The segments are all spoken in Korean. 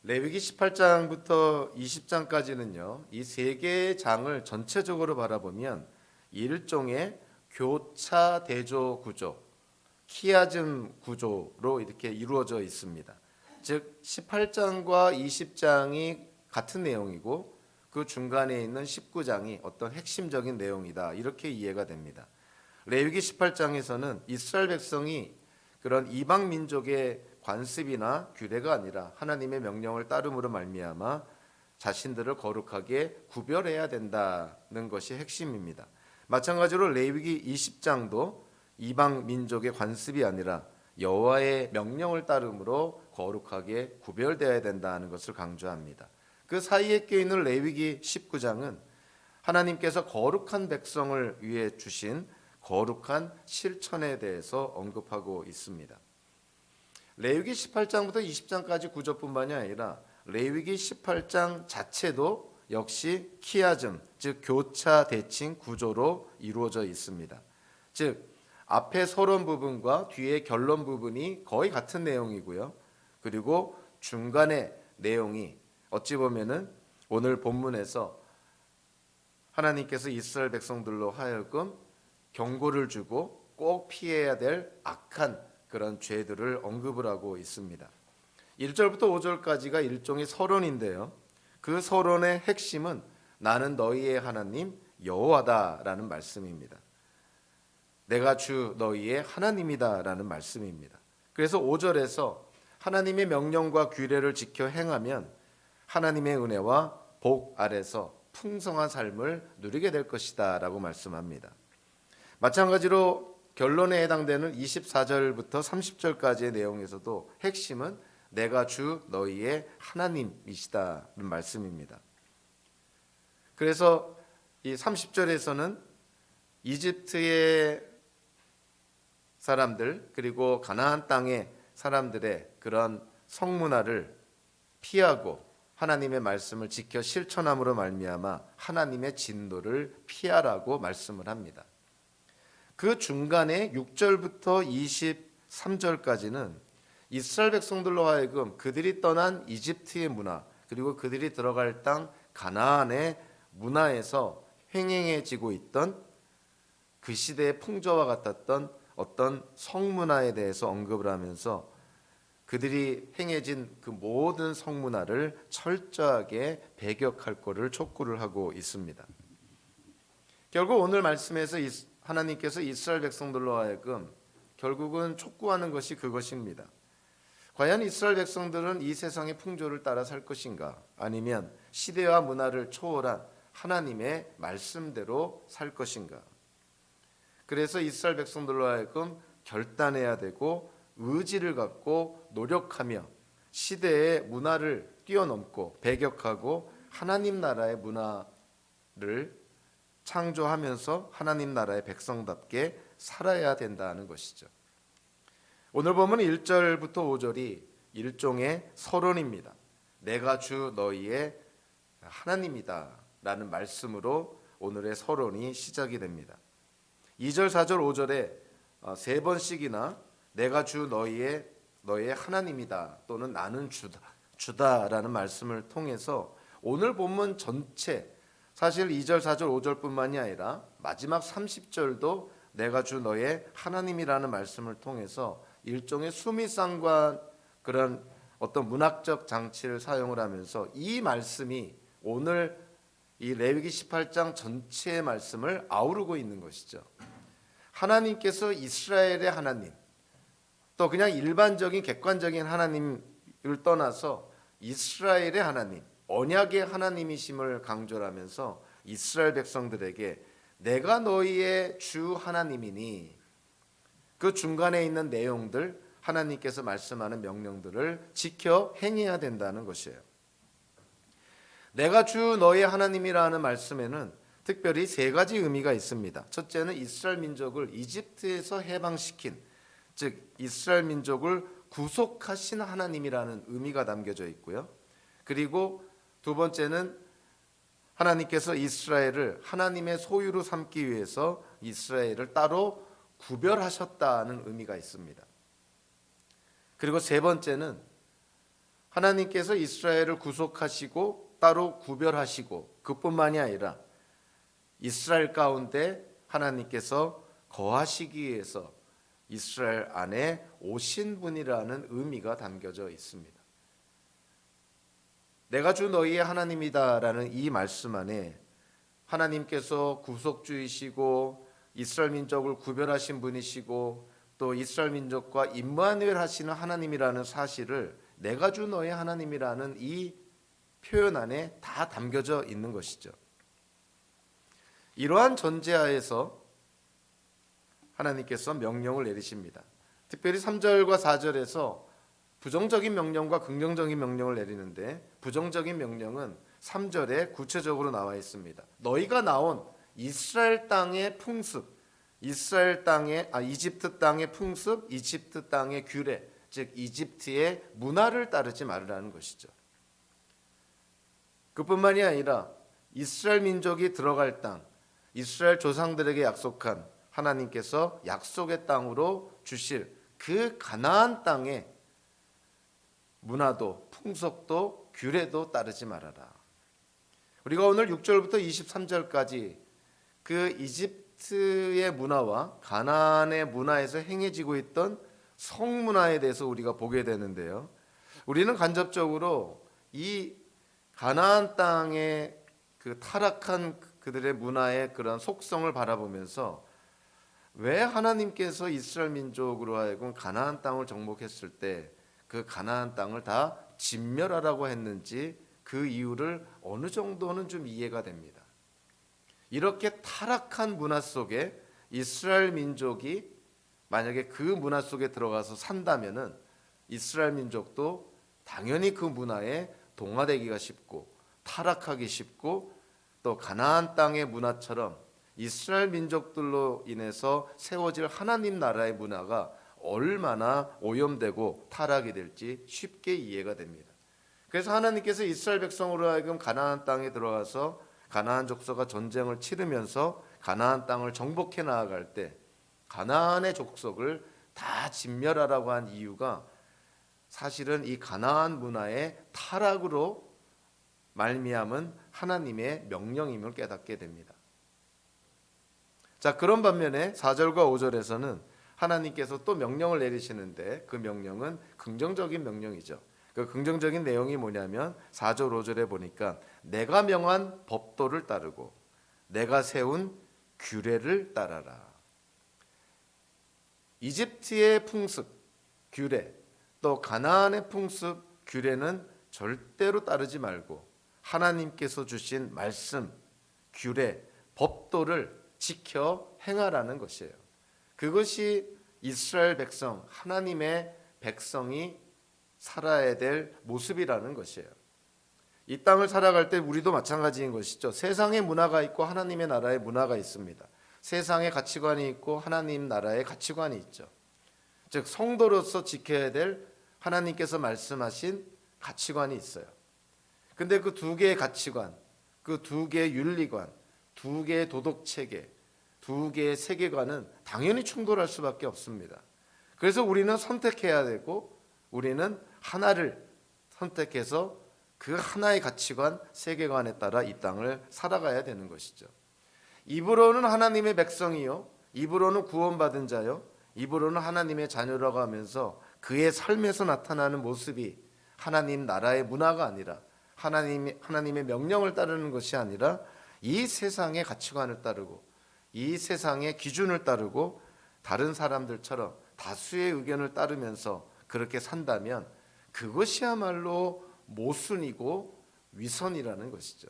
레위기 18장부터 20장까지는요. 이 세 개의 장을 전체적으로 바라보면 일종의 교차 대조 구조, 키아즘 구조로 이렇게 이루어져 있습니다. 즉 18장과 20장이 같은 내용이고 그 중간에 있는 19장이 어떤 핵심적인 내용이다. 이렇게 이해가 됩니다. 레위기 18장에서는 이스라엘 백성이 그런 이방 민족의 관습이나 규례가 아니라 하나님의 명령을 따름으로 말미암아 자신들을 거룩하게 구별해야 된다는 것이 핵심입니다. 마찬가지로 레위기 20장도 이방 민족의 관습이 아니라 여호와의 명령을 따름으로 거룩하게 구별되어야 된다는 것을 강조합니다. 그 사이에 껴있는 레위기 19장은 하나님께서 거룩한 백성을 위해 주신 거룩한 실천에 대해서 언급하고 있습니다. 레위기 18장부터 20장까지 구조뿐만이 아니라 레위기 18장 자체도 역시 키아즘, 즉 교차 대칭 구조로 이루어져 있습니다. 즉 앞에 서론 부분과 뒤에 결론 부분이 거의 같은 내용이고요. 그리고 중간에 내용이 어찌 보면은 오늘 본문에서 하나님께서 이스라엘 백성들로 하여금 경고를 주고 꼭 피해야 될 악한 그런 죄들을 언급을 하고 있습니다. 1절부터 5절까지가 일종의 서론인데요. 그 서론의 핵심은 나는 너희의 하나님 여호와다라는 말씀입니다. 내가 주 너희의 하나님이다라는 말씀입니다. 그래서 5절에서 하나님의 명령과 규례를 지켜 행하면 하나님의 은혜와 복 아래서 풍성한 삶을 누리게 될 것이다 라고 말씀합니다. 마찬가지로 결론에 해당되는 24절부터 30절까지의 내용에서도 핵심은 내가 주 너희의 하나님이시다는 말씀입니다. 그래서 이 30절에서는 이집트의 사람들 그리고 가나안 땅의 사람들의 그런 성문화를 피하고 하나님의 말씀을 지켜 실천함으로 말미암아 하나님의 진노를 피하라고 말씀을 합니다. 그 중간에 6절부터 23절까지는 이스라엘 백성들로 하여금 그들이 떠난 이집트의 문화 그리고 그들이 들어갈 땅 가나안의 문화에서 횡행해지고 있던 그 시대의 풍조와 같았던 어떤 성문화에 대해서 언급을 하면서 그들이 행해진 그 모든 성문화를 철저하게 배격할 것을 촉구를 하고 있습니다. 결국 오늘 말씀에서 하나님께서 이스라엘 백성들로 하여금 결국은 촉구하는 것이 그것입니다. 과연 이스라엘 백성들은 이 세상의 풍조를 따라 살 것인가? 아니면 시대와 문화를 초월한 하나님의 말씀대로 살 것인가? 그래서 이스라엘 백성들로 하여금 결단해야 되고 의지를 갖고 노력하며 시대의 문화를 뛰어넘고 배격하고 하나님 나라의 문화를 창조하면서 하나님 나라의 백성답게 살아야 된다는 것이죠. 오늘 보면 1절부터 5절이 일종의 서론입니다. 내가 주 너희의 하나님이다 라는 말씀으로 오늘의 서론이 시작이 됩니다. 2절, 4절, 5절에 세 번씩이나 내가 주 너희의 하나님이다 또는 나는 주다라는 말씀을 통해서 오늘 본문 전체 사실 2절, 4절, 5절뿐만이 아니라 마지막 30절도 내가 주 너의 하나님이라는 말씀을 통해서 일종의 수미상관 그런 어떤 문학적 장치를 사용을 하면서 이 말씀이 오늘 이 레위기 18장 전체의 말씀을 아우르고 있는 것이죠. 하나님께서 이스라엘의 하나님 또 그냥 일반적인 객관적인 하나님을 떠나서 이스라엘의 하나님 언약의 하나님이심을 강조하면서 이스라엘 백성들에게 내가 너희의 주 하나님이니 그 중간에 있는 내용들 하나님께서 말씀하는 명령들을 지켜 행해야 된다는 것이에요. 내가 주 너희의 하나님이라는 말씀에는 특별히 세 가지 의미가 있습니다. 첫째는 이스라엘 민족을 이집트에서 해방시킨 즉 이스라엘 민족을 구속하신 하나님이라는 의미가 담겨져 있고요. 그리고 두 번째는 하나님께서 이스라엘을 하나님의 소유로 삼기 위해서 이스라엘을 따로 구별하셨다는 의미가 있습니다. 그리고 세 번째는 하나님께서 이스라엘을 구속하시고 따로 구별하시고 그뿐만이 아니라 이스라엘 가운데 하나님께서 거하시기 위해서 이스라엘 안에 오신 분이라는 의미가 담겨져 있습니다. 내가 주 너희의 하나님이다라는 이 말씀 안에 하나님께서 구속주이시고 이스라엘 민족을 구별하신 분이시고 또 이스라엘 민족과 임마누엘 하시는 하나님이라는 사실을 내가 주 너의 하나님이라는 이 표현 안에 다 담겨져 있는 것이죠. 이러한 전제하에서 하나님께서 명령을 내리십니다. 특별히 3절과 4절에서 부정적인 명령과 긍정적인 명령을 내리는데 부정적인 명령은 3절에 구체적으로 나와 있습니다. 너희가 나온 이스라엘 땅의 풍습, 이집트 땅의 풍습, 이집트 땅의 규례, 즉 이집트의 문화를 따르지 말으라는 것이죠. 그뿐만이 아니라 이스라엘 민족이 들어갈 땅, 이스라엘 조상들에게 약속한 하나님께서 약속의 땅으로 주실 그 가나안 땅의 문화도 풍속도 규례도 따르지 말아라. 우리가 오늘 6절부터 23절까지 그 이집트의 문화와 가나안의 문화에서 행해지고 있던 성문화에 대해서 우리가 보게 되는데요. 우리는 간접적으로 이 가나안 땅의 그 타락한 그들의 문화의 그런 속성을 바라보면서 왜 하나님께서 이스라엘 민족으로 하여금 가나안 땅을 정복했을 때 그 가나안 땅을 다 진멸하라고 했는지 그 이유를 어느 정도는 좀 이해가 됩니다. 이렇게 타락한 문화 속에 이스라엘 민족이 만약에 그 문화 속에 들어가서 산다면은 이스라엘 민족도 당연히 그 문화에 동화되기가 쉽고 타락하기 쉽고 또 가나안 땅의 문화처럼 이스라엘 민족들로 인해서 세워질 하나님 나라의 문화가 얼마나 오염되고 타락이 될지 쉽게 이해가 됩니다. 그래서 하나님께서 이스라엘 백성으로 하여금 가나안 땅에 들어가서 가나안 족속과 전쟁을 치르면서 가나안 땅을 정복해 나아갈 때 가나안의 족속을 다 진멸하라고 한 이유가 사실은 이 가나안 문화의 타락으로 말미암은 하나님의 명령임을 깨닫게 됩니다. 자, 그런 반면에 4절과 5절에서는 하나님께서 또 명령을 내리시는데 그 명령은 긍정적인 명령이죠. 그 긍정적인 내용이 뭐냐면 4절 5절에 보니까 내가 명한 법도를 따르고 내가 세운 규례를 따라라. 이집트의 풍습, 규례, 또 가나안의 풍습, 규례는 절대로 따르지 말고 하나님께서 주신 말씀, 규례, 법도를 지켜 행하라는 것이에요. 그것이 이스라엘 백성, 하나님의 백성이 살아야 될 모습이라는 것이에요. 이 땅을 살아갈 때 우리도 마찬가지인 것이죠. 세상의 문화가 있고 하나님의 나라의 문화가 있습니다. 세상의 가치관이 있고 하나님 나라의 가치관이 있죠. 즉 성도로서 지켜야 될 하나님께서 말씀하신 가치관이 있어요. 근데 그 두 개의 가치관, 그 두 개의 윤리관, 두 개의 도덕체계, 두 개의 세계관은 당연히 충돌할 수밖에 없습니다. 그래서 우리는 선택해야 되고 우리는 하나를 선택해서 그 하나의 가치관, 세계관에 따라 이 땅을 살아가야 되는 것이죠. 입으로는 하나님의 백성이요, 입으로는 구원받은 자요, 입으로는 하나님의 자녀라고 하면서 그의 삶에서 나타나는 모습이 하나님 나라의 문화가 아니라 하나님의 명령을 따르는 것이 아니라 이 세상의 가치관을 따르고 이 세상의 기준을 따르고 다른 사람들처럼 다수의 의견을 따르면서 그렇게 산다면 그것이야말로 모순이고 위선이라는 것이죠.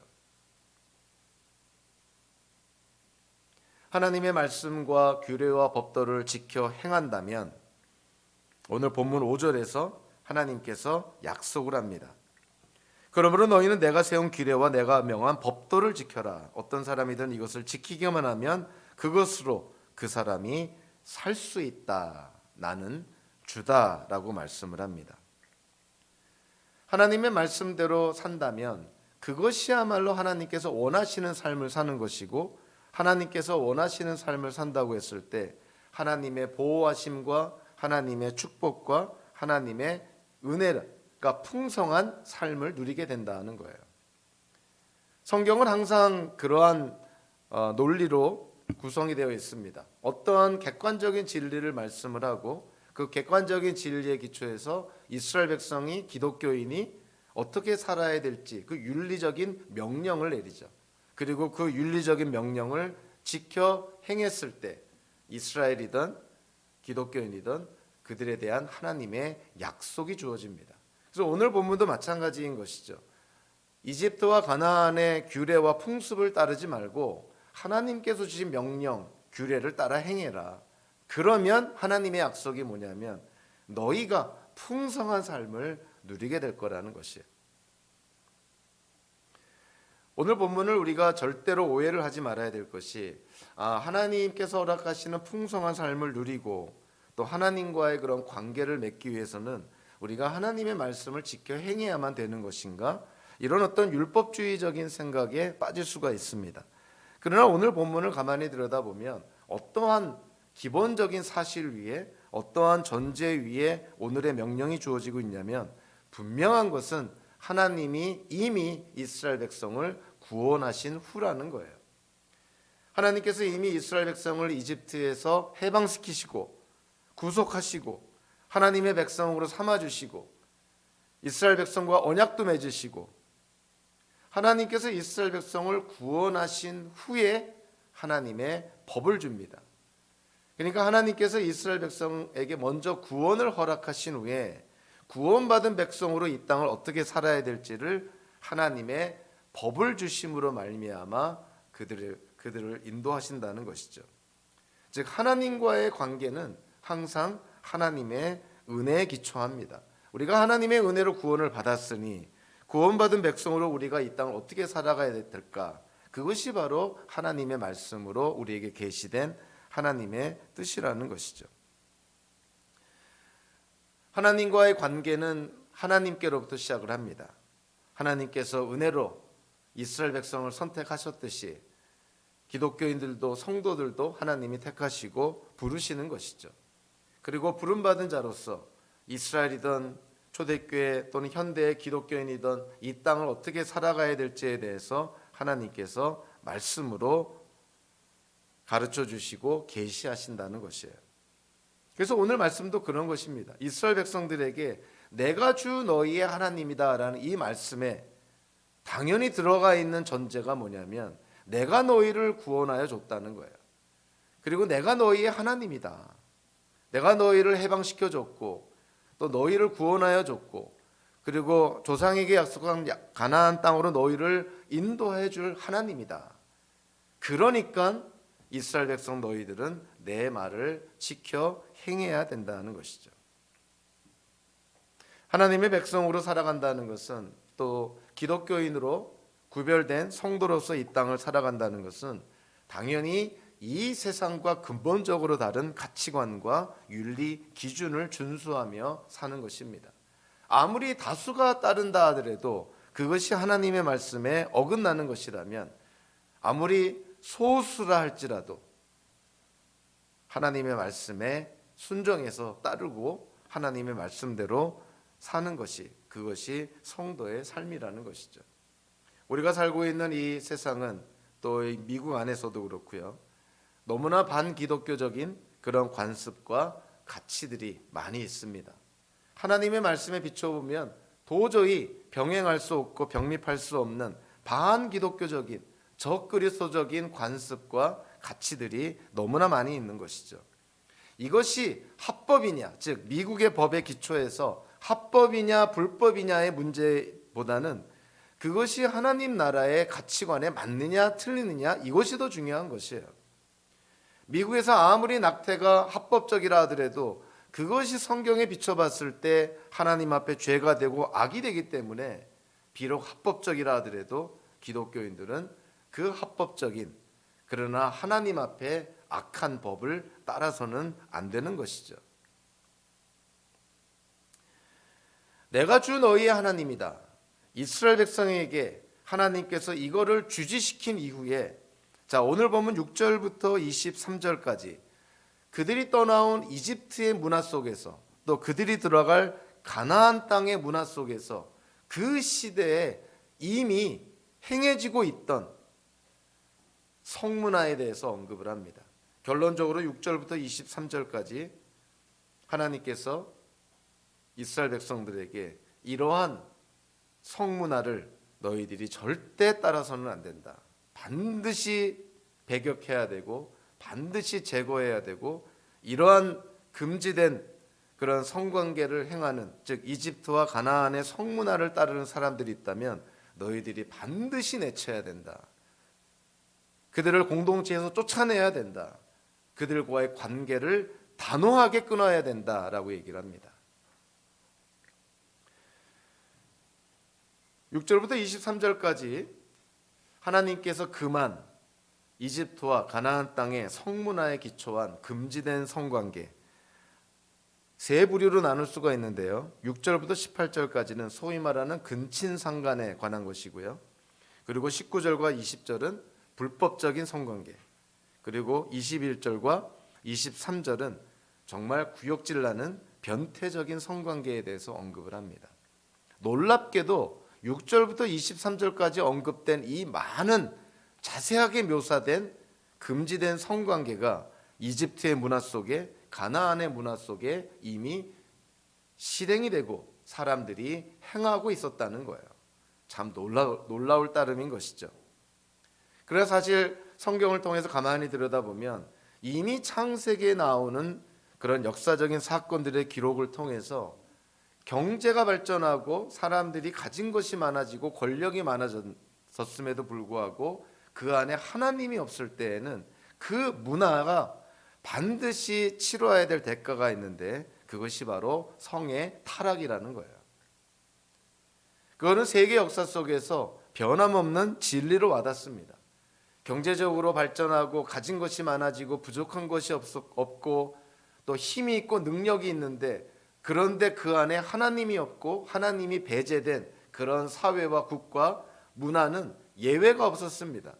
하나님의 말씀과 규례와 법도를 지켜 행한다면 오늘 본문 5절에서 하나님께서 약속을 합니다. 그러므로 너희는 내가 세운 규례와 내가 명한 법도를 지켜라. 어떤 사람이든 이것을 지키기만 하면 그것으로 그 사람이 살 수 있다. 나는 주다라고 말씀을 합니다. 하나님의 말씀대로 산다면 그것이야말로 하나님께서 원하시는 삶을 사는 것이고 하나님께서 원하시는 삶을 산다고 했을 때 하나님의 보호하심과 하나님의 축복과 하나님의 은혜를 그러니까 풍성한 삶을 누리게 된다는 거예요. 성경은 항상 그러한 논리로 구성이 되어 있습니다. 어떠한 객관적인 진리를 말씀을 하고 그 객관적인 진리에 기초해서 이스라엘 백성이 기독교인이 어떻게 살아야 될지 그 윤리적인 명령을 내리죠. 그리고 그 윤리적인 명령을 지켜 행했을 때 이스라엘이든 기독교인이든 그들에 대한 하나님의 약속이 주어집니다. 그래서 오늘 본문도 마찬가지인 것이죠. 이집트와 가나안의 규례와 풍습을 따르지 말고 하나님께서 주신 명령, 규례를 따라 행해라. 그러면 하나님의 약속이 뭐냐면 너희가 풍성한 삶을 누리게 될 거라는 것이에요. 오늘 본문을 우리가 절대로 오해를 하지 말아야 될 것이 하나님께서 허락하시는 풍성한 삶을 누리고 또 하나님과의 그런 관계를 맺기 위해서는 우리가 하나님의 말씀을 지켜 행해야만 되는 것인가? 이런 어떤 율법주의적인 생각에 빠질 수가 있습니다. 그러나 오늘 본문을 가만히 들여다보면 어떠한 기본적인 사실 위에 어떠한 전제 위에 오늘의 명령이 주어지고 있냐면 분명한 것은 하나님이 이미 이스라엘 백성을 구원하신 후라는 거예요. 하나님께서 이미 이스라엘 백성을 이집트에서 해방시키시고 구속하시고 하나님의 백성으로 삼아주시고 이스라엘 백성과 언약도 맺으시고 하나님께서 이스라엘 백성을 구원하신 후에 하나님의 법을 줍니다. 그러니까 하나님께서 이스라엘 백성에게 먼저 구원을 허락하신 후에 구원받은 백성으로 이 땅을 어떻게 살아야 될지를 하나님의 법을 주심으로 말미암아 그들을 인도하신다는 것이죠. 즉 하나님과의 관계는 항상 하나님의 은혜에 기초합니다. 우리가 하나님의 은혜로 구원을 받았으니 구원받은 백성으로 우리가 이 땅을 어떻게 살아가야 될까? 그것이 바로 하나님의 말씀으로 우리에게 계시된 하나님의 뜻이라는 것이죠. 하나님과의 관계는 하나님께로부터 시작을 합니다. 하나님께서 은혜로 이스라엘 백성을 선택하셨듯이 기독교인들도 성도들도 하나님이 택하시고 부르시는 것이죠. 그리고 부름받은 자로서 이스라엘이든 초대교회 또는 현대의 기독교인이든 이 땅을 어떻게 살아가야 될지에 대해서 하나님께서 말씀으로 가르쳐 주시고 계시하신다는 것이에요. 그래서 오늘 말씀도 그런 것입니다. 이스라엘 백성들에게 내가 주 너희의 하나님이다라는 이 말씀에 당연히 들어가 있는 전제가 뭐냐면 내가 너희를 구원하여 줬다는 거예요. 그리고 내가 너희의 하나님이다. 내가 너희를 해방시켜 줬고 또 너희를 구원하여 줬고 그리고 조상에게 약속한 가나안 땅으로 너희를 인도해 줄 하나님이다. 그러니까 이스라엘 백성 너희들은 내 말을 지켜 행해야 된다는 것이죠. 하나님의 백성으로 살아간다는 것은 또 기독교인으로 구별된 성도로서 이 땅을 살아간다는 것은 당연히 이 세상과 근본적으로 다른 가치관과 윤리 기준을 준수하며 사는 것입니다. 아무리 다수가 따른다 하더라도 그것이 하나님의 말씀에 어긋나는 것이라면 아무리 소수라 할지라도 하나님의 말씀에 순종해서 따르고 하나님의 말씀대로 사는 것이 그것이 성도의 삶이라는 것이죠. 우리가 살고 있는 이 세상은 또 미국 안에서도 그렇고요. 너무나 반기독교적인 그런 관습과 가치들이 많이 있습니다. 하나님의 말씀에 비춰보면 도저히 병행할 수 없고 병립할 수 없는 반기독교적인 적그리스도적인 관습과 가치들이 너무나 많이 있는 것이죠. 이것이 합법이냐, 즉 미국의 법에 기초해서 합법이냐 불법이냐의 문제보다는 그것이 하나님 나라의 가치관에 맞느냐 틀리느냐 이것이 더 중요한 것이에요. 미국에서 아무리 낙태가 합법적이라 하더라도 그것이 성경에 비춰봤을 때 하나님 앞에 죄가 되고 악이 되기 때문에 비록 합법적이라 하더라도 기독교인들은 그 합법적인 그러나 하나님 앞에 악한 법을 따라서는 안 되는 것이죠. 내가 주 너희의 하나님이다. 이스라엘 백성에게 하나님께서 이거를 주지시킨 이후에 자 오늘 보면 6절부터 23절까지 그들이 떠나온 이집트의 문화 속에서 또 그들이 들어갈 가나안 땅의 문화 속에서 그 시대에 이미 행해지고 있던 성문화에 대해서 언급을 합니다. 결론적으로 6절부터 23절까지 하나님께서 이스라엘 백성들에게 이러한 성문화를 너희들이 절대 따라서는 안 된다. 반드시 배격해야 되고 반드시 제거해야 되고, 이러한 금지된 그런 성관계를 행하는, 즉 이집트와 가나안의 성문화를 따르는 사람들이 있다면 너희들이 반드시 내쳐야 된다. 그들을 공동체에서 쫓아내야 된다. 그들과의 관계를 단호하게 끊어야 된다라고 얘기를 합니다. 6절부터 23절까지 하나님께서 그만 이집트와 가나안 땅의 성문화에 기초한 금지된 성관계 세 부류로 나눌 수가 있는데요. 6절부터 18절까지는 소위 말하는 근친상간에 관한 것이고요. 그리고 19절과 20절은 불법적인 성관계, 그리고 21절과 23절은 정말 구역질 나는 변태적인 성관계에 대해서 언급을 합니다. 놀랍게도 6절부터 23절까지 언급된 이 많은 자세하게 묘사된 금지된 성관계가 이집트의 문화 속에, 가나안의 문화 속에 이미 실행이 되고 사람들이 행하고 있었다는 거예요. 참 놀라울 따름인 것이죠. 그래서 사실 성경을 통해서 가만히 들여다보면 이미 창세기에 나오는 그런 역사적인 사건들의 기록을 통해서 경제가 발전하고 사람들이 가진 것이 많아지고 권력이 많아졌음에도 불구하고 그 안에 하나님이 없을 때에는 그 문화가 반드시 치러야 될 대가가 있는데, 그것이 바로 성의 타락이라는 거예요. 그거는 세계 역사 속에서 변함없는 진리로 와닿습니다. 경제적으로 발전하고 가진 것이 많아지고 부족한 것이 없고 또 힘이 있고 능력이 있는데, 그런데 그 안에 하나님이 없고 하나님이 배제된 그런 사회와 국가, 문화는 예외가 없었습니다.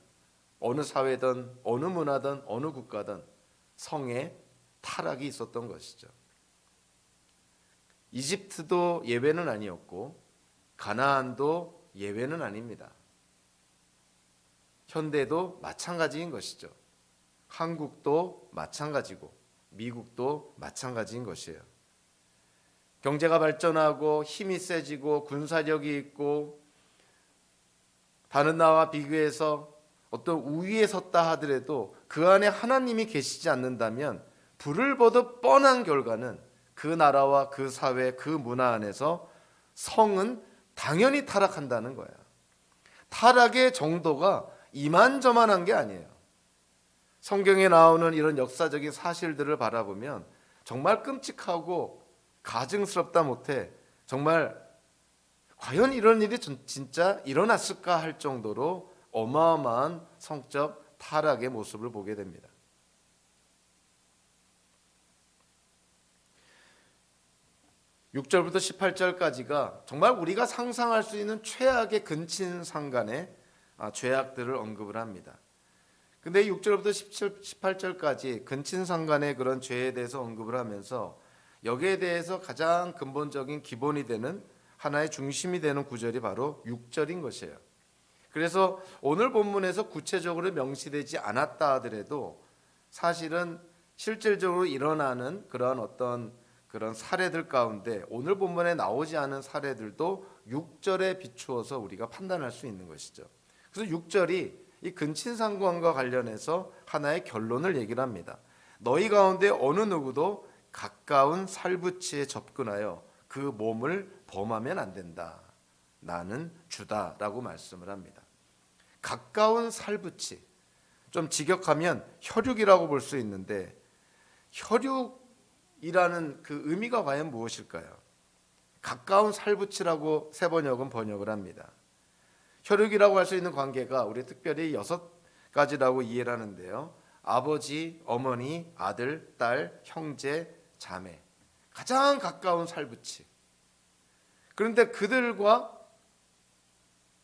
어느 사회든 어느 문화든 어느 국가든 성의 타락이 있었던 것이죠. 이집트도 예외는 아니었고 가나안도 예외는 아닙니다. 현대도 마찬가지인 것이죠. 한국도 마찬가지고 미국도 마찬가지인 것이에요. 경제가 발전하고 힘이 세지고 군사력이 있고 다른 나라와 비교해서 어떤 우위에 섰다 하더라도 그 안에 하나님이 계시지 않는다면 불을 보듯 뻔한 결과는 그 나라와 그 사회, 그 문화 안에서 성은 당연히 타락한다는 거야. 타락의 정도가 이만저만한 게 아니에요. 성경에 나오는 이런 역사적인 사실들을 바라보면 정말 끔찍하고 가증스럽다 못해 정말 과연 이런 일이 진짜 일어났을까 할 정도로 어마어마한 성적 타락의 모습을 보게 됩니다. (6절부터) (18절까지가) 정말 우리가 상상할 수 있는 최악의 근친상간의 죄악들을 언급을 합니다. 근데 6절부터 18절까지 근친상간의 그런 죄에 대해서 언급을 하면서 여기에 대해서 가장 근본적인 기본이 되는 하나의 중심이 되는 구절이 바로 6절인 것이에요. 그래서 오늘 본문에서 구체적으로 명시되지 않았다 하더라도 사실은 실질적으로 일어나는 그런 어떤 그런 사례들 가운데 오늘 본문에 나오지 않은 사례들도 6절에 비추어서 우리가 판단할 수 있는 것이죠. 그래서 6절이 이 근친상간과 관련해서 하나의 결론을 얘기를 합니다. 너희 가운데 어느 누구도 가까운 살부치에 접근하여 그 몸을 범하면 안 된다. 나는 주다라고 말씀을 합니다. 가까운 살부치, 좀 직역하면 혈육이라고 볼 수 있는데 혈육이라는 그 의미가 과연 무엇일까요? 가까운 살부치라고 세번역은 번역을 합니다. 혈육이라고 할 수 있는 관계가 우리 특별히 6가지라고 이해를 하는데요. 아버지, 어머니, 아들, 딸, 형제, 자매, 가장 가까운 살부치. 그런데 그들과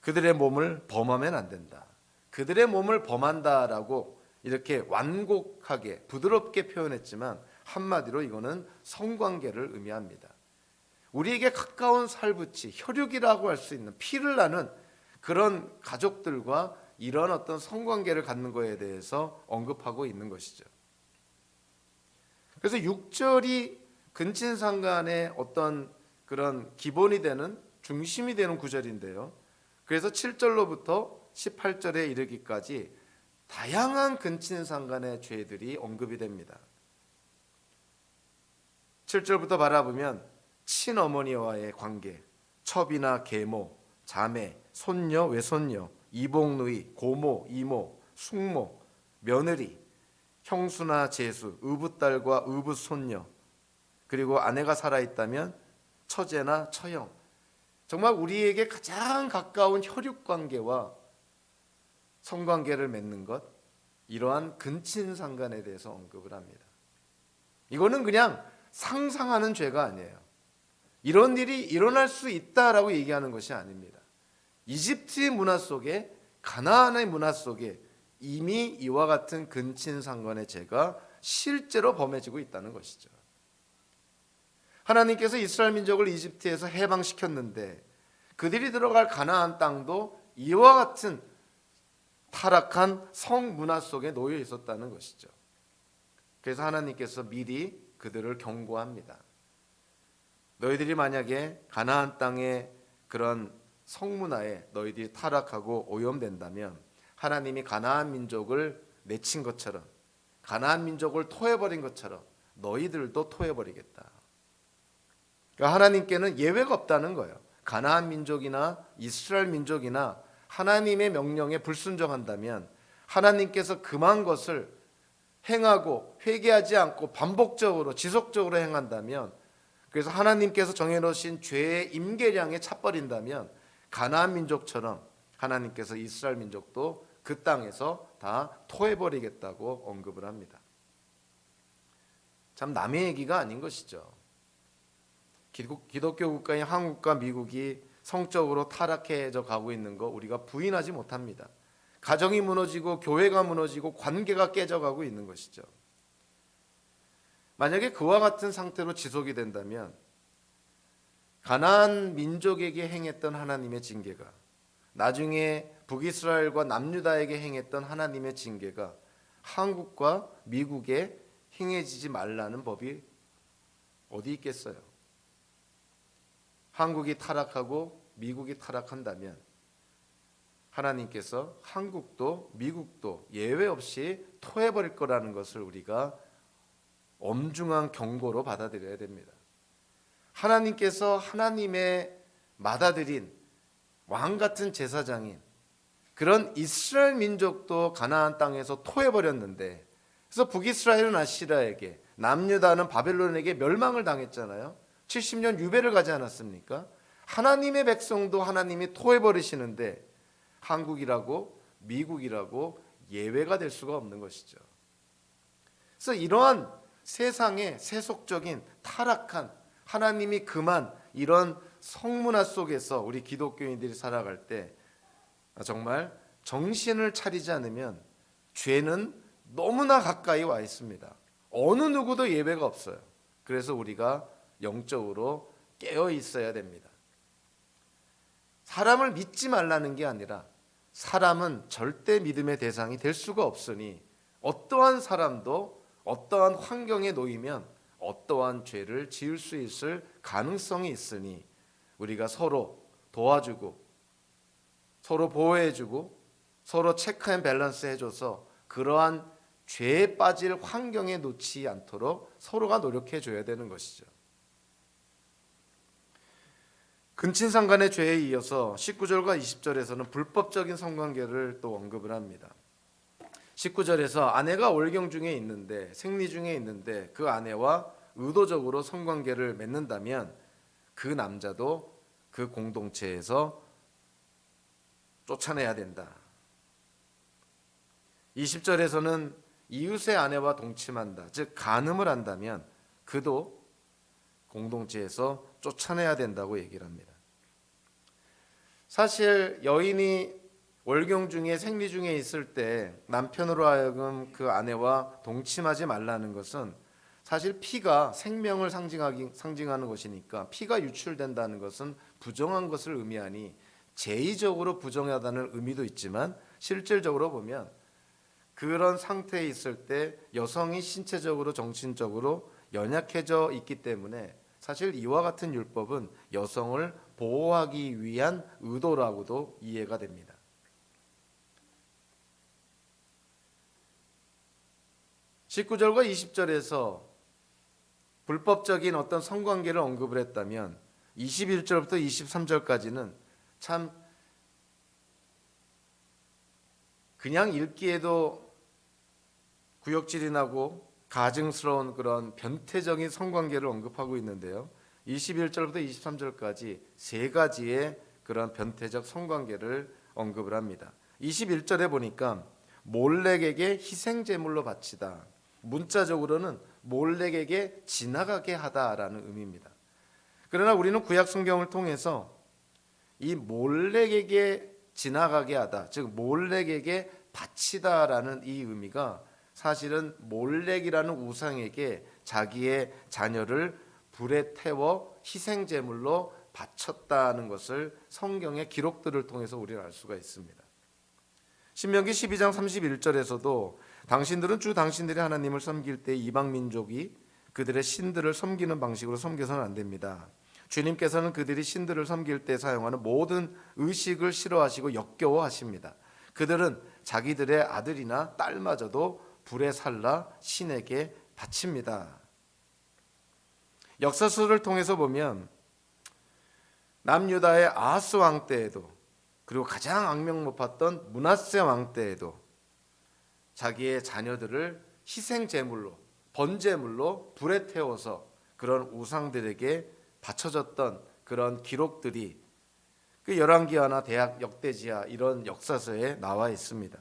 그들의 몸을 범하면 안 된다. 그들의 몸을 범한다라고 이렇게 완곡하게 부드럽게 표현했지만 한마디로 이거는 성관계를 의미합니다. 우리에게 가까운 살붙이, 혈육이라고 할 수 있는 피를 나는 그런 가족들과 이런 어떤 성관계를 갖는 것에 대해서 언급하고 있는 것이죠. 그래서 6절이 근친상간의 어떤 그런 기본이 되는, 중심이 되는 구절인데요. 그래서 7절로부터 18절에 이르기까지 다양한 근친상간의 죄들이 언급이 됩니다. 7절부터 바라보면 친어머니와의 관계, 첩이나 계모, 자매, 손녀, 외손녀, 이복누이, 고모, 이모, 숙모, 며느리, 형수나 제수, 의붓딸과 의붓손녀, 그리고 아내가 살아있다면 처제나 처형, 정말 우리에게 가장 가까운 혈육관계와 성관계를 맺는 것, 이러한 근친상간에 대해서 언급을 합니다. 이거는 그냥 상상하는 죄가 아니에요. 이런 일이 일어날 수 있다라고 얘기하는 것이 아닙니다. 이집트의 문화 속에, 가나안의 문화 속에 이미 이와 같은 근친상간의 죄가 실제로 범해지고 있다는 것이죠. 하나님께서 이스라엘 민족을 이집트에서 해방시켰는데 그들이 들어갈 가나안 땅도 이와 같은 타락한 성문화 속에 놓여 있었다는 것이죠. 그래서 하나님께서 미리 그들을 경고합니다. 너희들이 만약에 가나안 땅의 그런 성문화에 너희들이 타락하고 오염된다면 하나님이 가나안 민족을 내친 것처럼, 가나안 민족을 토해버린 것처럼 너희들도 토해버리겠다. 그러니까 하나님께는 예외가 없다는 거예요. 가나안 민족이나 이스라엘 민족이나 하나님의 명령에 불순종한다면 하나님께서 금한 것을 행하고 회개하지 않고 반복적으로 지속적으로 행한다면, 그래서 하나님께서 정해놓으신 죄의 임계량에 차버린다면 가나안 민족처럼 하나님께서 이스라엘 민족도 그 땅에서 다 토해버리겠다고 언급을 합니다. 참 남의 얘기가 아닌 것이죠. 기독교 국가인 한국과 미국이 성적으로 타락해져 가고 있는 거 우리가 부인하지 못합니다. 가정이 무너지고 교회가 무너지고 관계가 깨져가고 있는 것이죠. 만약에 그와 같은 상태로 지속이 된다면 가나안 민족에게 행했던 하나님의 징계가, 나중에 북이스라엘과 남유다에게 행했던 하나님의 징계가 한국과 미국에 행해지지 말라는 법이 어디 있겠어요? 한국이 타락하고 미국이 타락한다면 하나님께서 한국도 미국도 예외 없이 토해버릴 거라는 것을 우리가 엄중한 경고로 받아들여야 됩니다. 하나님께서 하나님의 맏아들인 왕 같은 제사장인 그런 이스라엘 민족도 가나안 땅에서 토해버렸는데, 그래서 북이스라엘은 아시라에게, 남유다는 바벨론에게 멸망을 당했잖아요. 70년 유배를 가지 않았습니까? 하나님의 백성도 하나님이 토해버리시는데 한국이라고 미국이라고 예외가 될 수가 없는 것이죠. 그래서 이러한 세상의 세속적인 타락한, 하나님이 금한 이런 성문화 속에서 우리 기독교인들이 살아갈 때 정말 정신을 차리지 않으면 죄는 너무나 가까이 와 있습니다. 어느 누구도 예외가 없어요. 그래서 우리가 영적으로 깨어 있어야 됩니다. 사람을 믿지 말라는 게 아니라 사람은 절대 믿음의 대상이 될 수가 없으니 어떠한 사람도 어떠한 환경에 놓이면 어떠한 죄를 지을 수 있을 가능성이 있으니 우리가 서로 도와주고 서로 보호해주고 서로 체크 앤 밸런스 해줘서 그러한 죄에 빠질 환경에 놓지 않도록 서로가 노력해 줘야 되는 것이죠. 근친상간의 죄에 이어서 19절과 20절에서는 불법적인 성관계를 또 언급을 합니다. 19절에서 아내가 월경 중에 있는데, 생리 중에 있는데 그 아내와 의도적으로 성관계를 맺는다면 그 남자도 그 공동체에서 쫓아내야 된다. 20절에서는 이웃의 아내와 동침한다, 즉 간음을 한다면 그도 공동체에서 쫓아내야 된다고 얘기를 합니다. 사실 여인이 월경 중에 생리 중에 있을 때 남편으로 하여금 그 아내와 동침하지 말라는 것은 사실 피가 생명을 상징하는 것이니까 피가 유출된다는 것은 부정한 것을 의미하니 제의적으로 부정하다는 의미도 있지만 실질적으로 보면 그런 상태에 있을 때 여성이 신체적으로 정신적으로 연약해져 있기 때문에 사실 이와 같은 율법은 여성을 보호하기 위한 의도라고도 이해가 됩니다. 19절과 20절에서 불법적인 어떤 성관계를 언급을 했다면 21절부터 23절까지는 참 그냥 읽기에도 구역질이 나고 가증스러운 그런 변태적인 성관계를 언급하고 있는데요. 21절부터 23절까지 세 가지의 그런 변태적 성관계를 언급을 합니다. 21절에 보니까 몰렉에게 희생제물로 바치다. 문자적으로는 몰렉에게 지나가게 하다라는 의미입니다. 그러나 우리는 구약 성경을 통해서 이 몰렉에게 지나가게 하다, 즉 몰렉에게 바치다라는 이 의미가 사실은 몰렉이라는 우상에게 자기의 자녀를 불에 태워 희생제물로 바쳤다는 것을 성경의 기록들을 통해서 우리는 알 수가 있습니다. 신명기 12장 31절에서도 당신들은 주 당신들이 하나님을 섬길 때 이방 민족이 그들의 신들을 섬기는 방식으로 섬겨서는 안 됩니다. 주님께서는 그들이 신들을 섬길 때 사용하는 모든 의식을 싫어하시고 역겨워하십니다. 그들은 자기들의 아들이나 딸마저도 불에 살라 신에게 바칩니다. 역사서를 통해서 보면 남유다의 아하스 왕 때에도 그리고 가장 악명 높았던 므낫세 왕 때에도 자기의 자녀들을 희생제물로 번제물로 불에 태워서 그런 우상들에게 바쳐졌던 그런 기록들이 그 열왕기하나 대학 역대지하 이런 역사서에 나와 있습니다.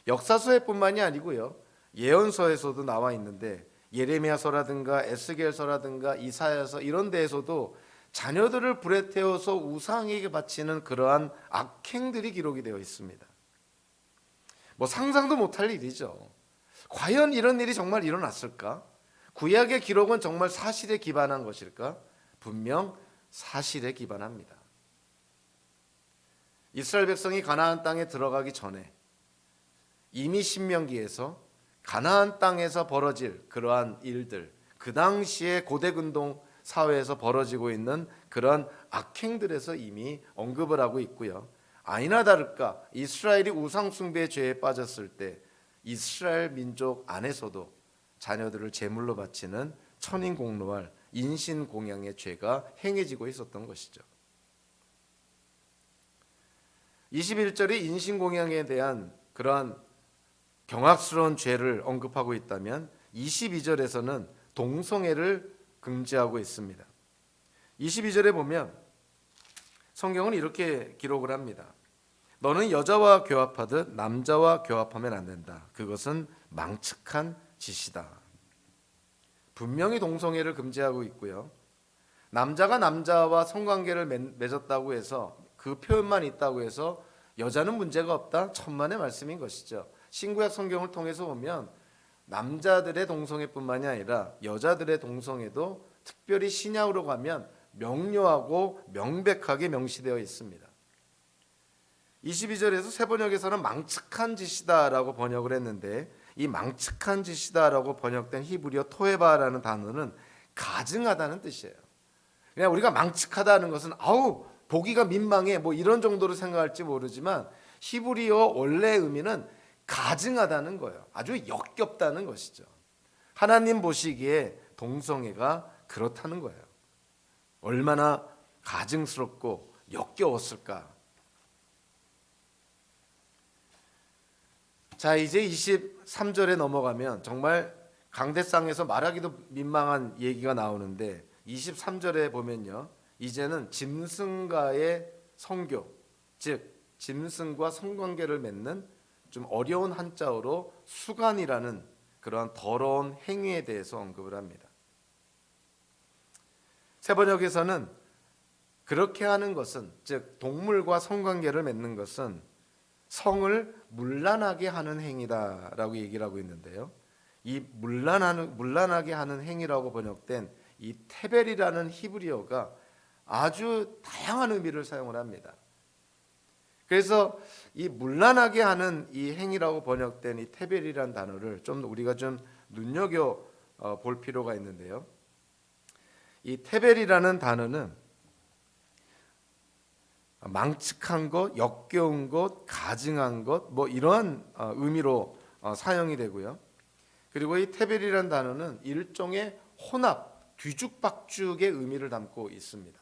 역사서에뿐만이 아니고요. 예언서에서도 나와 있는데 예레미야서라든가 에스겔서라든가 이사야서 이런 데에서도 자녀들을 불에 태워서 우상에게 바치는 그러한 악행들이 기록이 되어 있습니다. 뭐 상상도 못할 일이죠. 과연 이런 일이 정말 일어났을까? 구약의 기록은 정말 사실에 기반한 것일까? 분명 사실에 기반합니다. 이스라엘 백성이 가나안 땅에 들어가기 전에 이미 신명기에서 가나안 땅에서 벌어질 그러한 일들, 그 당시에 고대근동 사회에서 벌어지고 있는 그런 악행들에서 이미 언급을 하고 있고요. 아니나 다를까 이스라엘이 우상숭배의 죄에 빠졌을 때 이스라엘 민족 안에서도 자녀들을 제물로 바치는 천인공노할 인신공양의 죄가 행해지고 있었던 것이죠. 21절이 인신공양에 대한 그러한 경악스러운 죄를 언급하고 있다면 22절에서는 동성애를 금지하고 있습니다. 22절에 보면 성경은 이렇게 기록을 합니다. 너는 여자와 교합하듯 남자와 교합하면 안 된다. 그것은 망측한 짓이다. 분명히 동성애를 금지하고 있고요. 남자가 남자와 성관계를 맺었다고 해서 그 표현만 있다고 해서 여자는 문제가 없다. 천만의 말씀인 것이죠. 신구약 성경을 통해서 보면 남자들의 동성애뿐만이 아니라 여자들의 동성애도 특별히 신약으로 가면 명료하고 명백하게 명시되어 있습니다. 22절에서 새 번역에서는 망측한 짓이다라고 번역을 했는데 이 망측한 짓이다라고 번역된 히브리어 토에바라는 단어는 가증하다는 뜻이에요. 그냥 우리가 망측하다는 것은 아우 보기가 민망해 뭐 이런 정도로 생각할지 모르지만 히브리어 원래 의미는 가증하다는 거예요. 아주 역겹다는 것이죠. 하나님 보시기에 동성애가 그렇다는 거예요. 얼마나 가증스럽고 역겨웠을까. 자, 이제 23절에 넘어가면 정말 강대상에서 말하기도 민망한 얘기가 나오는데 23절에 보면요. 이제는 짐승과의 성교, 즉 짐승과 성관계를 맺는 좀 어려운 한자어로 수간이라는 그러한 더러운 행위에 대해서 언급을 합니다. 새번역에서는 그렇게 하는 것은 즉 동물과 성관계를 맺는 것은 성을 문란하게 하는 행위다라고 얘기를 하고 있는데요. 이 문란하게 하는 행위라고 번역된 이 테벨이라는 히브리어가 아주 다양한 의미를 사용을 합니다. 그래서 이 문란하게 하는 이 행위라고 번역된 이 테벨이라는 단어를 좀 우리가 좀 눈여겨 볼 필요가 있는데요. 이 테벨이라는 단어는 망측한 것, 역겨운 것, 가증한 것, 뭐 이러한 의미로 사용이 되고요. 그리고 이 테벨이라는 단어는 일종의 혼합, 뒤죽박죽의 의미를 담고 있습니다.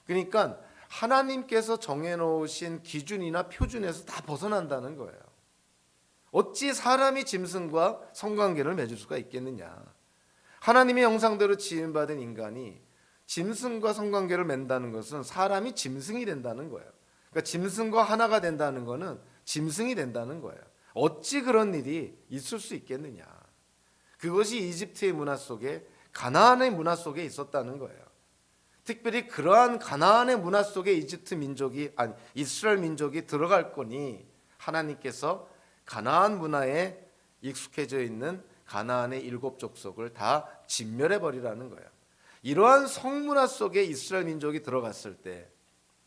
그러니까 하나님께서 정해놓으신 기준이나 표준에서 다 벗어난다는 거예요. 어찌 사람이 짐승과 성관계를 맺을 수가 있겠느냐. 하나님의 형상대로 지음받은 인간이 짐승과 성관계를 맺는다는 것은 사람이 짐승이 된다는 거예요. 그러니까 짐승과 하나가 된다는 것은 짐승이 된다는 거예요. 어찌 그런 일이 있을 수 있겠느냐. 그것이 이집트의 문화 속에, 가나안의 문화 속에 있었다는 거예요. 특별히 그러한 가나안의 문화 속에 이스라엘 민족이 들어갈 거니 하나님께서 가나안 문화에 익숙해져 있는 가나안의 7 족속을 다 진멸해 버리라는 거예요. 이러한 성문화 속에 이스라엘 민족이 들어갔을 때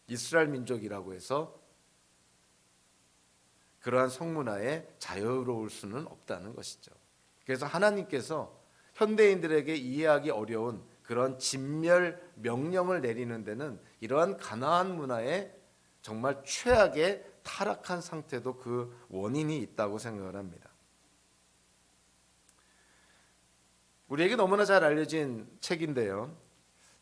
이스라엘 민족이라고 해서 그러한 성문화에 자유로울 수는 없다는 것이죠. 그래서 하나님께서 현대인들에게 이해하기 어려운 그런 진멸 명령을 내리는 데는 이러한 가나안 문화의 정말 최악의 타락한 상태도 그 원인이 있다고 생각을 합니다. 우리에게 너무나 잘 알려진 책인데요.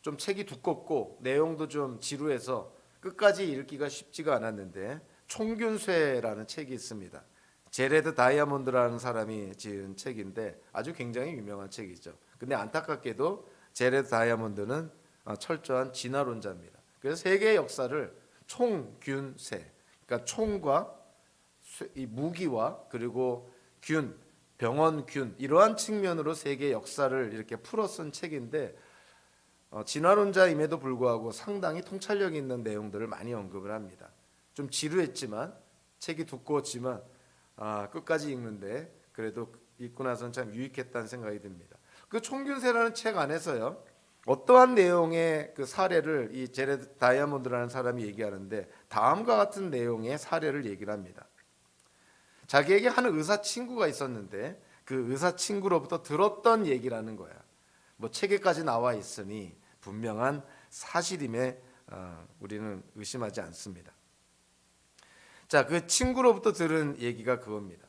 좀 책이 두껍고 내용도 좀 지루해서 끝까지 읽기가 쉽지가 않았는데 총균쇠라는 책이 있습니다. 제레드 다이아몬드라는 사람이 지은 책인데 아주 굉장히 유명한 책이죠. 근데 안타깝게도 제레드 다이아몬드는 철저한 진화론자입니다. 그래서 세계의 역사를 총균쇠, 그러니까 총과 이 무기와 그리고 균, 병원균 이러한 측면으로 세계의 역사를 이렇게 풀어 쓴 책인데 진화론자임에도 불구하고 상당히 통찰력 있는 내용들을 많이 언급을 합니다. 좀 지루했지만 책이 두꺼웠지만 끝까지 읽는데 그래도 읽고 나서는 참 유익했다는 생각이 듭니다. 그 총균세라는 책 안에서요. 어떠한 내용의 그 사례를 이 제레드 다이아몬드라는 사람이 얘기하는데 다음과 같은 내용의 사례를 얘기를 합니다. 자기에게 한 의사 친구가 있었는데 그 의사 친구로부터 들었던 얘기라는 거야. 뭐 책에까지 나와 있으니 분명한 사실임에 우리는 의심하지 않습니다. 자, 그 친구로부터 들은 얘기가 그겁니다.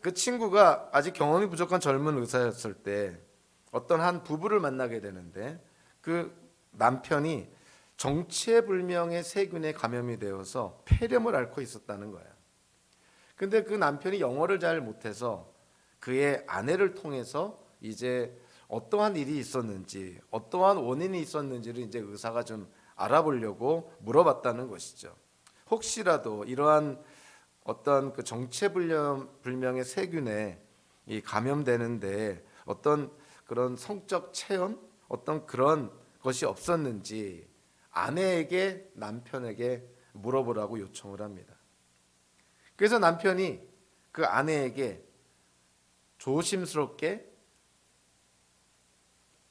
그 친구가 아직 경험이 부족한 젊은 의사였을 때 어떤 한 부부를 만나게 되는데 그 남편이 정체불명의 세균에 감염이 되어서 폐렴을 앓고 있었다는 거야. 근데 그 남편이 영어를 잘 못해서 그의 아내를 통해서 이제 어떠한 일이 있었는지, 어떠한 원인이 있었는지를 이제 의사가 좀 알아보려고 물어봤다는 것이죠. 혹시라도 이러한 어떤 그 정체불명의 세균에 감염되는데 어떤 그런 성적 체험, 어떤 그런 것이 없었는지 아내에게 남편에게 물어보라고 요청을 합니다. 그래서 남편이 그 아내에게 조심스럽게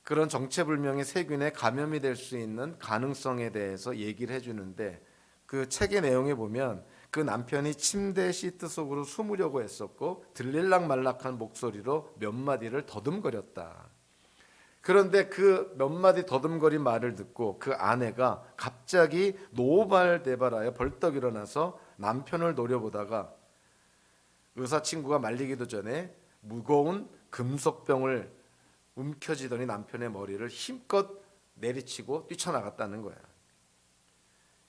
그런 정체불명의 세균에 감염이 될 수 있는 가능성에 대해서 얘기를 해주는데 그 책의 내용에 보면 그 남편이 침대 시트 속으로 숨으려고 했었고 들릴락말락한 목소리로 몇 마디를 더듬거렸다. 그런데 그 몇 마디 더듬거린 말을 듣고 그 아내가 갑자기 노발대발하여 벌떡 일어나서 남편을 노려보다가 의사 친구가 말리기도 전에 무거운 금속병을 움켜쥐더니 남편의 머리를 힘껏 내리치고 뛰쳐나갔다는 거야.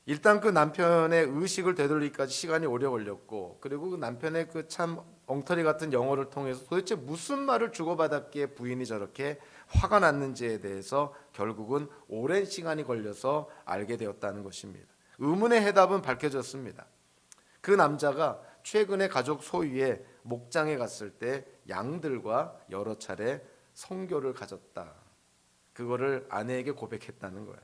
일단 그 남편의 의식을 되돌리기까지 시간이 오래 걸렸고 그리고 그 남편의 그 참 엉터리 같은 영어를 통해서 도대체 무슨 말을 주고받았기에 부인이 저렇게 화가 났는지에 대해서 결국은 오랜 시간이 걸려서 알게 되었다는 것입니다. 의문의 해답은 밝혀졌습니다. 그 남자가 최근에 가족 소유의 목장에 갔을 때 양들과 여러 차례 성교를 가졌다. 그거를 아내에게 고백했다는 거예요.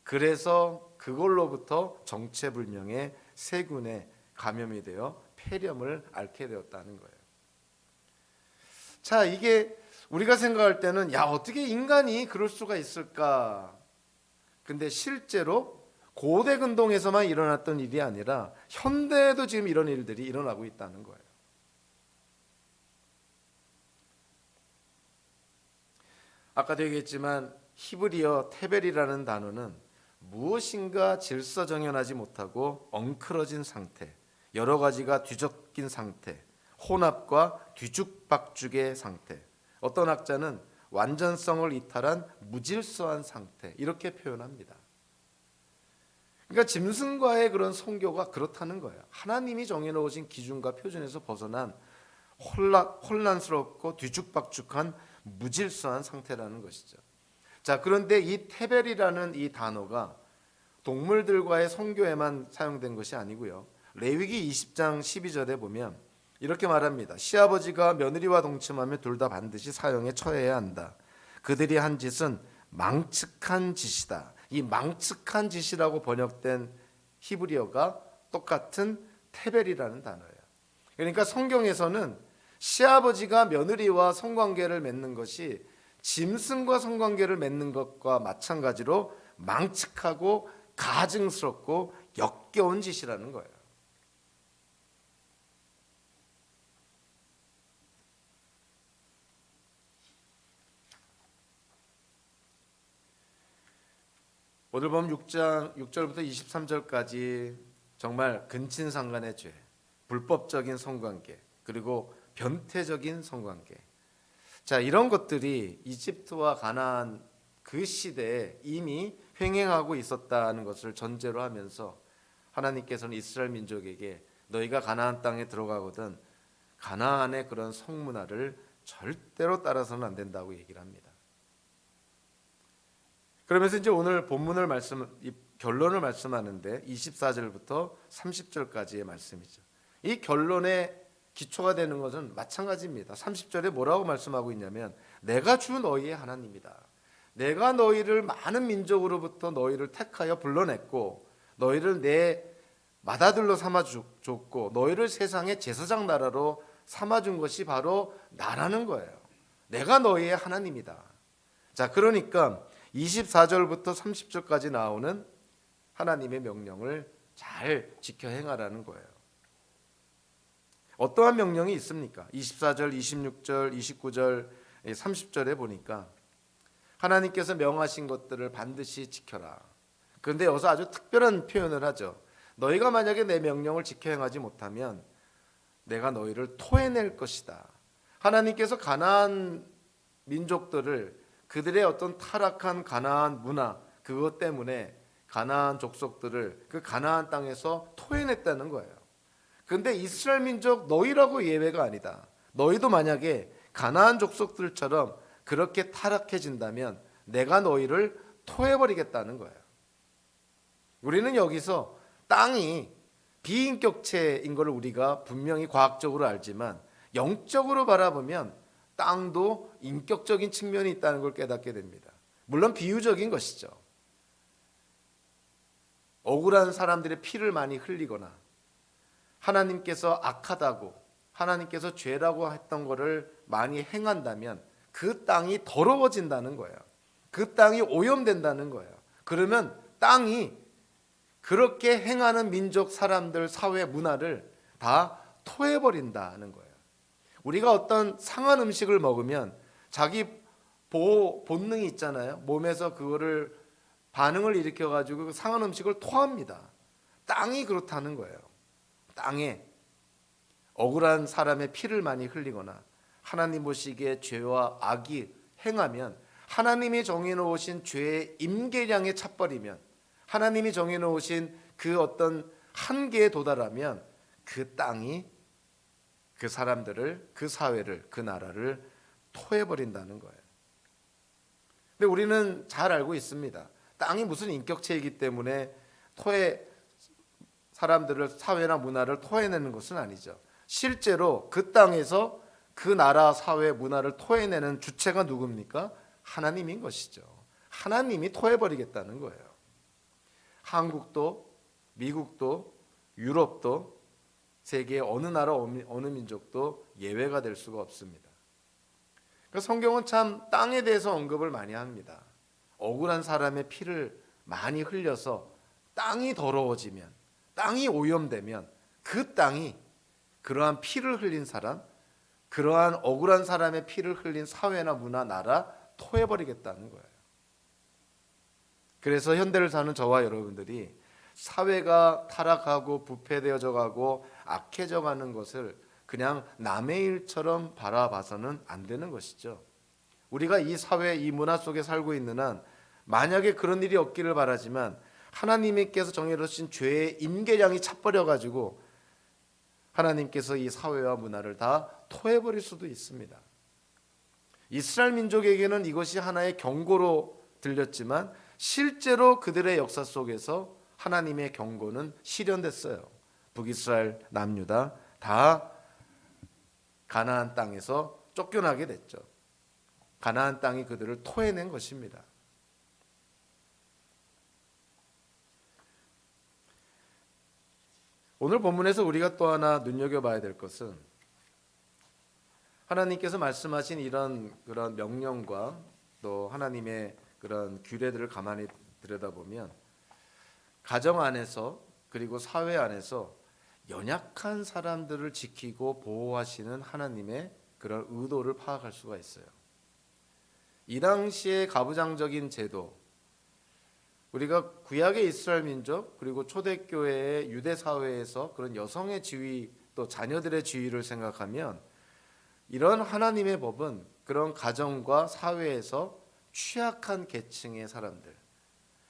그래서 그걸로부터 정체불명의 세균에 감염이 되어 폐렴을 앓게 되었다는 거예요. 자, 이게 우리가 생각할 때는 야, 어떻게 인간이 그럴 수가 있을까? 근데 실제로 고대 근동에서만 일어났던 일이 아니라 현대에도 지금 이런 일들이 일어나고 있다는 거예요. 아까도 얘기했지만 히브리어 테벨이라는 단어는 무엇인가 질서정연하지 못하고 엉클어진 상태, 여러 가지가 뒤섞인 상태, 혼합과 뒤죽박죽의 상태, 어떤 학자는 완전성을 이탈한 무질서한 상태, 이렇게 표현합니다. 그러니까 짐승과의 그런 성교가 그렇다는 거예요. 하나님이 정해놓으신 기준과 표준에서 벗어난 혼란스럽고 뒤죽박죽한 무질서한 상태라는 것이죠. 자, 그런데 이 테벨이라는 이 단어가 동물들과의 성교에만 사용된 것이 아니고요. 레위기 20장 12절에 보면 이렇게 말합니다. 시아버지가 며느리와 동침하면 둘 다 반드시 사형에 처해야 한다. 그들이 한 짓은 망측한 짓이다. 이 망측한 짓이라고 번역된 히브리어가 똑같은 테벨이라는 단어예요. 그러니까 성경에서는 시아버지가 며느리와 성관계를 맺는 것이 짐승과 성관계를 맺는 것과 마찬가지로 망측하고 가증스럽고 역겨운 짓이라는 거예요. 오늘 보면 6장 6절부터 23절까지 정말 근친상간의 죄, 불법적인 성관계, 그리고 변태적인 성관계. 자, 이런 것들이 이집트와 가나안 그 시대에 이미 횡행하고 있었다는 것을 전제로 하면서 하나님께서는 이스라엘 민족에게 너희가 가나안 땅에 들어가거든 가나안의 그런 성문화를 절대로 따라서는 안 된다고 얘기를 합니다. 그러면서 이제 오늘 본문을 이 결론을 말씀하는데 24절부터 30절까지의 말씀이죠. 이 결론의 기초가 되는 것은 마찬가지입니다. 30절에 뭐라고 말씀하고 있냐면 내가 주 너희의 하나님이다. 내가 너희를 많은 민족으로부터 너희를 택하여 불러냈고 너희를 내 맏아들로 삼아줬고 너희를 세상의 제사장 나라로 삼아준 것이 바로 나라는 거예요. 내가 너희의 하나님이다. 자, 그러니까 24절부터 30절까지 나오는 하나님의 명령을 잘 지켜 행하라는 거예요. 어떠한 명령이 있습니까? 24절, 26절, 29절, 30절에 보니까 하나님께서 명하신 것들을 반드시 지켜라. 그런데 여기서 아주 특별한 표현을 하죠. 너희가 만약에 내 명령을 지켜 행하지 못하면 내가 너희를 토해낼 것이다. 하나님께서 가나안 민족들을 그들의 어떤 타락한 가나안 문화 그것 때문에 가나안 족속들을 그 가나안 땅에서 토해냈다는 거예요. 그런데 이스라엘 민족 너희라고 예외가 아니다. 너희도 만약에 가나안 족속들처럼 그렇게 타락해진다면 내가 너희를 토해버리겠다는 거예요. 우리는 여기서 땅이 비인격체인 걸 우리가 분명히 과학적으로 알지만 영적으로 바라보면 땅도 인격적인 측면이 있다는 걸 깨닫게 됩니다. 물론 비유적인 것이죠. 억울한 사람들의 피를 많이 흘리거나 하나님께서 악하다고 하나님께서 죄라고 했던 것을 많이 행한다면 그 땅이 더러워진다는 거예요. 그 땅이 오염된다는 거예요. 그러면 땅이 그렇게 행하는 민족, 사람들, 사회, 문화를 다 토해버린다는 거예요. 우리가 어떤 상한 음식을 먹으면 자기 보호 본능이 있잖아요. 몸에서 그거를 반응을 일으켜가지고 그 상한 음식을 토합니다. 땅이 그렇다는 거예요. 땅에 억울한 사람의 피를 많이 흘리거나 하나님 보시기에 죄와 악이 행하면 하나님이 정해놓으신 죄의 임계량에 차버리면 하나님이 정해놓으신 그 어떤 한계에 도달하면 그 땅이 그 사람들을, 그 사회를, 그 나라를 토해버린다는 거예요. 근데 우리는 잘 알고 있습니다. 땅이 무슨 인격체이기 때문에 사람들을, 사회나 문화를 토해내는 것은 아니죠. 실제로 그 땅에서 그 나라, 사회, 문화를 토해내는 주체가 누굽니까? 하나님인 것이죠. 하나님이 토해버리겠다는 거예요. 한국도, 미국도, 유럽도, 세계의 어느 나라, 어느 민족도 예외가 될 수가 없습니다. 성경은 참 땅에 대해서 언급을 많이 합니다. 억울한 사람의 피를 많이 흘려서 땅이 더러워지면, 땅이 오염되면 그 땅이 그러한 피를 흘린 사람, 그러한 억울한 사람의 피를 흘린 사회나 문화, 나라 토해버리겠다는 거예요. 그래서 현대를 사는 저와 여러분들이 사회가 타락하고 부패되어져 가고 악해져 가는 것을 그냥 남의 일처럼 바라봐서는 안 되는 것이죠. 우리가 이 사회, 이 문화 속에 살고 있는 한 만약에 그런 일이 없기를 바라지만 하나님께서 정해놓으신 죄의 임계량이 차버려 가지고 하나님께서 이 사회와 문화를 다 토해버릴 수도 있습니다. 이스라엘 민족에게는 이것이 하나의 경고로 들렸지만 실제로 그들의 역사 속에서 하나님의 경고는 실현됐어요. 북이스라엘, 남유다 다 가나안 땅에서 쫓겨나게 됐죠. 가나안 땅이 그들을 토해낸 것입니다. 오늘 본문에서 우리가 또 하나 눈여겨봐야 될 것은 하나님께서 말씀하신 그런 명령과 또 하나님의 그런 규례들을 가만히 들여다보면 가정 안에서 그리고 사회 안에서 연약한 사람들을 지키고 보호하시는 하나님의 그런 의도를 파악할 수가 있어요. 이 당시의 가부장적인 제도, 우리가 구약의 이스라엘 민족 그리고 초대교회의 유대 사회에서 그런 여성의 지위 또 자녀들의 지위를 생각하면 이런 하나님의 법은 그런 가정과 사회에서 취약한 계층의 사람들,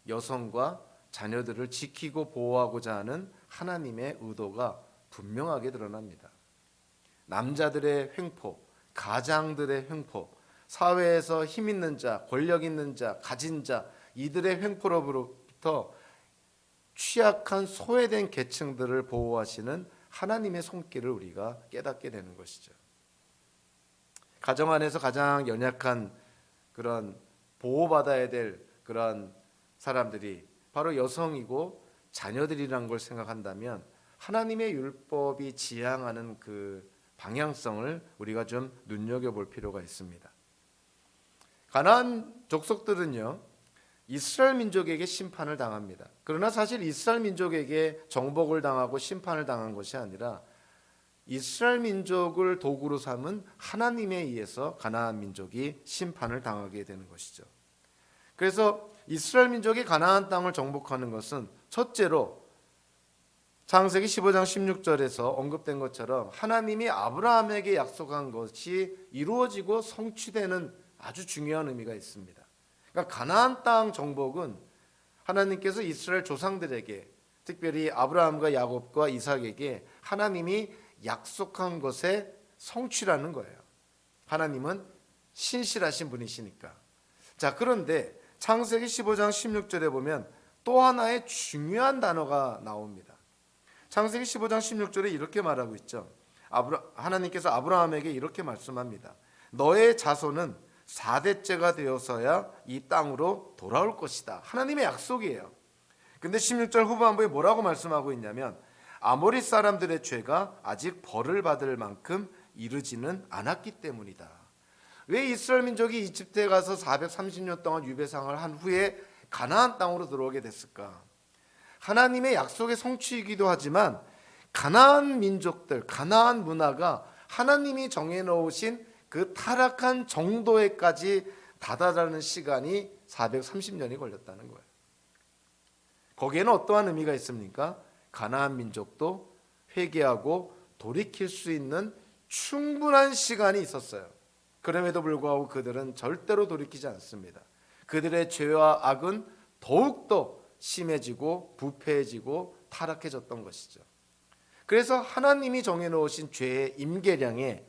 여성과 자녀들을 지키고 보호하고자 하는 하나님의 의도가 분명하게 드러납니다. 남자들의 횡포, 가장들의 횡포, 사회에서 힘 있는 자, 권력 있는 자, 가진 자, 이들의 횡포로부터 취약한 소외된 계층들을 보호하시는 하나님의 손길을 우리가 깨닫게 되는 것이죠. 가정 안에서 가장 연약한 그런 보호받아야 될 그런 사람들이 바로 여성이고 자녀들이라는 걸 생각한다면 하나님의 율법이 지향하는 그 방향성을 우리가 좀 눈여겨볼 필요가 있습니다. 가나안 족속들은요 이스라엘 민족에게 심판을 당합니다. 그러나 사실 이스라엘 민족에게 정복을 당하고 심판을 당한 것이 아니라 이스라엘 민족을 도구로 삼은 하나님에 의해서 가나안 민족이 심판을 당하게 되는 것이죠. 그래서 이스라엘 민족이 가나안 땅을 정복하는 것은 첫째로 창세기 15장 16절에서 언급된 것처럼 하나님이 아브라함에게 약속한 것이 이루어지고 성취되는 아주 중요한 의미가 있습니다. 그러니까 가나안 땅 정복은 하나님께서 이스라엘 조상들에게 특별히 아브라함과 야곱과 이삭에게 하나님이 약속한 것의 성취라는 거예요. 하나님은 신실하신 분이시니까. 자, 그런데 창세기 15장 16절에 보면 또 하나의 중요한 단어가 나옵니다. 창세기 15장 16절에 이렇게 말하고 있죠. 하나님께서 아브라함에게 이렇게 말씀합니다. 너의 자손은 4대째가 되어서야 이 땅으로 돌아올 것이다. 하나님의 약속이에요. 근데 16절 후반부에 뭐라고 말씀하고 있냐면 아모리 사람들의 죄가 아직 벌을 받을 만큼 이르지는 않았기 때문이다. 왜 이스라엘 민족이 이집트에 가서 430년 동안 유배생활을 한 후에 가나안 땅으로 들어오게 됐을까? 하나님의 약속의 성취이기도 하지만 가나안 민족들, 가나안 문화가 하나님이 정해놓으신 그 타락한 정도에까지 다다르는 시간이 430년이 걸렸다는 거예요. 거기에는 어떠한 의미가 있습니까? 가나안 민족도 회개하고 돌이킬 수 있는 충분한 시간이 있었어요. 그럼에도 불구하고 그들은 절대로 돌이키지 않습니다. 그들의 죄와 악은 더욱더 심해지고 부패해지고 타락해졌던 것이죠. 그래서 하나님이 정해놓으신 죄의 임계량에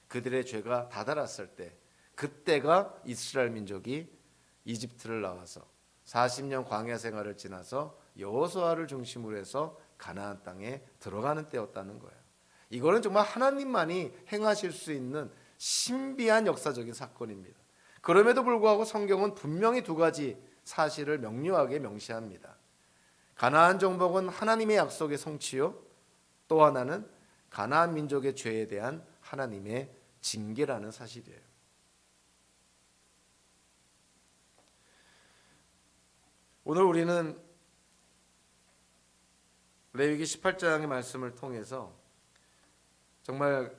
그들의 죄가 다다랐을 때 그때가 이스라엘 민족이 이집트를 나와서 40년 광야 생활을 지나서 여호수아를 중심으로 해서 가나안 땅에 들어가는 때였다는 거예요. 이거는 정말 하나님만이 행하실 수 있는 신비한 역사적인 사건입니다. 그럼에도 불구하고 성경은 분명히 두 가지 사실을 명료하게 명시합니다. 가나안 정복은 하나님의 약속의 성취요, 또 하나는 가나안 민족의 죄에 대한 하나님의 징계라는 사실이에요. 오늘 우리는 레위기 18장의 말씀을 통해서 정말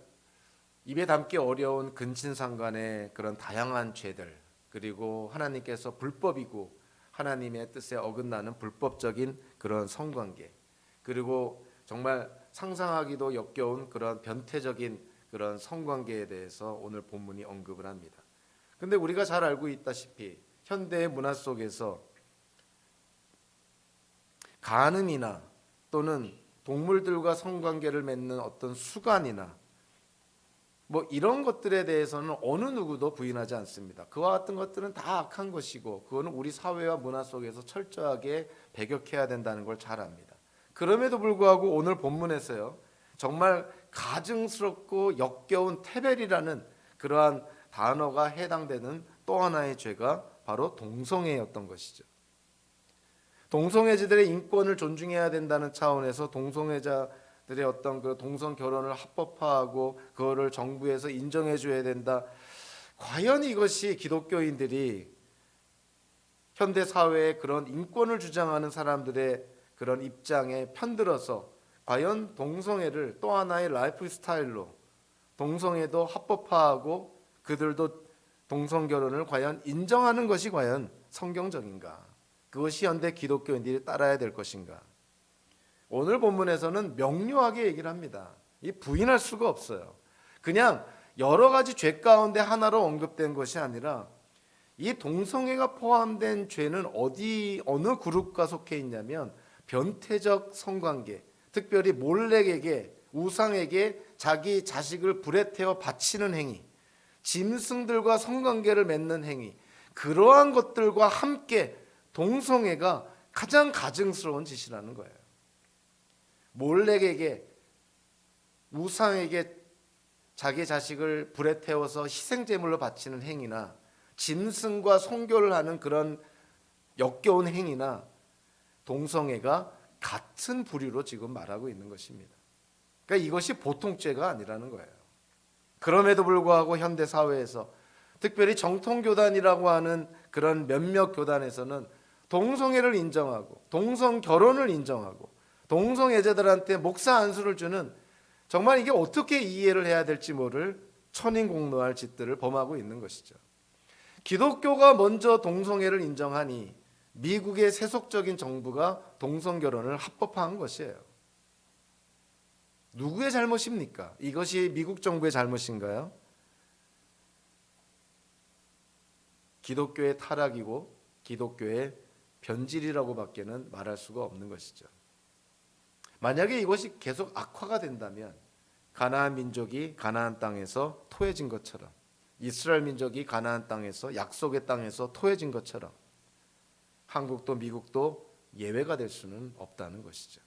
입에 담기 어려운 근친상간의 그런 다양한 죄들, 그리고 하나님께서 불법이고 하나님의 뜻에 어긋나는 불법적인 그런 성관계, 그리고 정말 상상하기도 역겨운 그런 변태적인 그런 성관계에 대해서 오늘 본문이 언급을 합니다. 근데 우리가 잘 알고 있다시피 현대의 문화 속에서 간음이나 또는 동물들과 성관계를 맺는 어떤 수간이나 뭐 이런 것들에 대해서는 어느 누구도 부인하지 않습니다. 그와 같은 것들은 다 악한 것이고 그거는 우리 사회와 문화 속에서 철저하게 배격해야 된다는 걸 잘 압니다. 그럼에도 불구하고 오늘 본문에서요, 정말 가증스럽고 역겨운 테벨이라는 그러한 단어가 해당되는 또 하나의 죄가 바로 동성애였던 것이죠. 동성애자들의 인권을 존중해야 된다는 차원에서 동성애자들의 어떤 그 동성 결혼을 합법화하고 그거를 정부에서 인정해 줘야 된다. 과연 이것이 기독교인들이 현대 사회의 그런 인권을 주장하는 사람들의 그런 입장에 편들어서 과연 동성애를 또 하나의 라이프 스타일로 동성애도 합법화하고 그들도 동성 결혼을 과연 인정하는 것이 과연 성경적인가? 그것이 현대 기독교인들이 따라야 될 것인가? 오늘 본문에서는 명료하게 얘기를 합니다. 이 부인할 수가 없어요. 그냥 여러 가지 죄 가운데 하나로 언급된 것이 아니라 이 동성애가 포함된 죄는 어느 그룹과 속해 있냐면 변태적 성관계, 특별히 몰렉에게 우상에게 자기 자식을 불에 태워 바치는 행위, 짐승들과 성관계를 맺는 행위, 그러한 것들과 함께 동성애가 가장 가증스러운 짓이라는 거예요. 몰렉에게 우상에게 자기 자식을 불에 태워서 희생제물로 바치는 행위나 짐승과 성교를 하는 그런 역겨운 행위나 동성애가 같은 부류로 지금 말하고 있는 것입니다. 그러니까 이것이 보통 죄가 아니라는 거예요. 그럼에도 불구하고 현대 사회에서 특별히 정통교단이라고 하는 그런 몇몇 교단에서는 동성애를 인정하고 동성 결혼을 인정하고 동성애자들한테 목사 안수를 주는, 정말 이게 어떻게 이해를 해야 될지 모를 천인공노할 짓들을 범하고 있는 것이죠. 기독교가 먼저 동성애를 인정하니 미국의 세속적인 정부가 동성결혼을 합법화한 것이에요. 누구의 잘못입니까? 이것이 미국 정부의 잘못인가요? 기독교의 타락이고 기독교의 변질이라고 밖에는 말할 수가 없는 것이죠. 만약에 이것이 계속 악화가 된다면 가나안 민족이 가나안 땅에서 토해진 것처럼, 이스라엘 민족이 가나안 땅에서 약속의 땅에서 토해진 것처럼 한국도 미국도 예외가 될 수는 없다는 것이죠.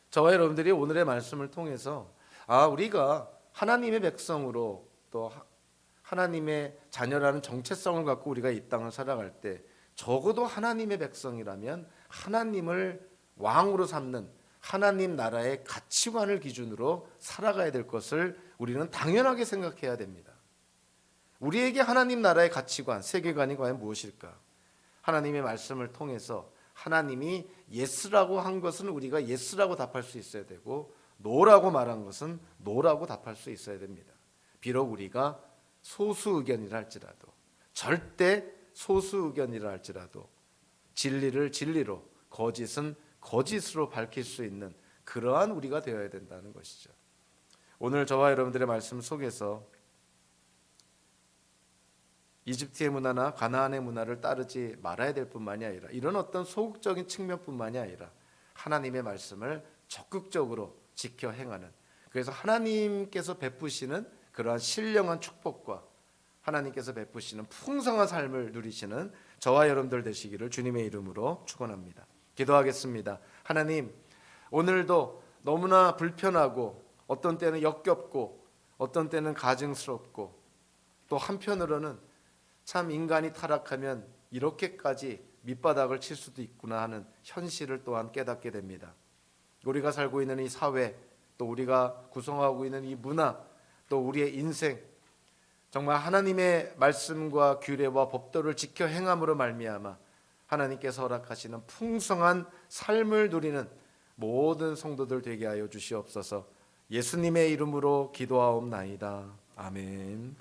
저와 여러분들이 오늘의 말씀을 통해서 우리가 하나님의 백성으로 또 하나님의 자녀라는 정체성을 갖고 우리가 이 땅을 살아갈 때 적어도 하나님의 백성이라면 하나님을 왕으로 삼는 하나님 나라의 가치관을 기준으로 살아가야 될 것을 우리는 당연하게 생각해야 됩니다. 우리에게 하나님 나라의 가치관, 세계관이 과연 무엇일까? 하나님의 말씀을 통해서 하나님이 예스라고 한 것은 우리가 예스라고 답할 수 있어야 되고 노라고 말한 것은 노라고 답할 수 있어야 됩니다. 비록 우리가 소수 의견이라 할지라도, 절대 소수 의견이라 할지라도 진리를 진리로, 거짓은 거짓으로 밝힐 수 있는 그러한 우리가 되어야 된다는 것이죠. 오늘 저와 여러분들의 말씀 속에서 이집트의 문화나 가나안의 문화를 따르지 말아야 될 뿐만이 아니라 이런 어떤 소극적인 측면뿐만이 아니라 하나님의 말씀을 적극적으로 지켜 행하는, 그래서 하나님께서 베푸시는 그러한 신령한 축복과 하나님께서 베푸시는 풍성한 삶을 누리시는 저와 여러분들 되시기를 주님의 이름으로 축원합니다. 기도하겠습니다. 하나님, 오늘도 너무나 불편하고 어떤 때는 역겹고 어떤 때는 가증스럽고 또 한편으로는 참 인간이 타락하면 이렇게까지 밑바닥을 칠 수도 있구나 하는 현실을 또한 깨닫게 됩니다. 우리가 살고 있는 이 사회, 또 우리가 구성하고 있는 이 문화, 또 우리의 인생, 정말 하나님의 말씀과 규례와 법도를 지켜 행함으로 말미암아 하나님께서 허락하시는 풍성한 삶을 누리는 모든 성도들 되게 하여 주시옵소서. 예수님의 이름으로 기도하옵나이다. 아멘.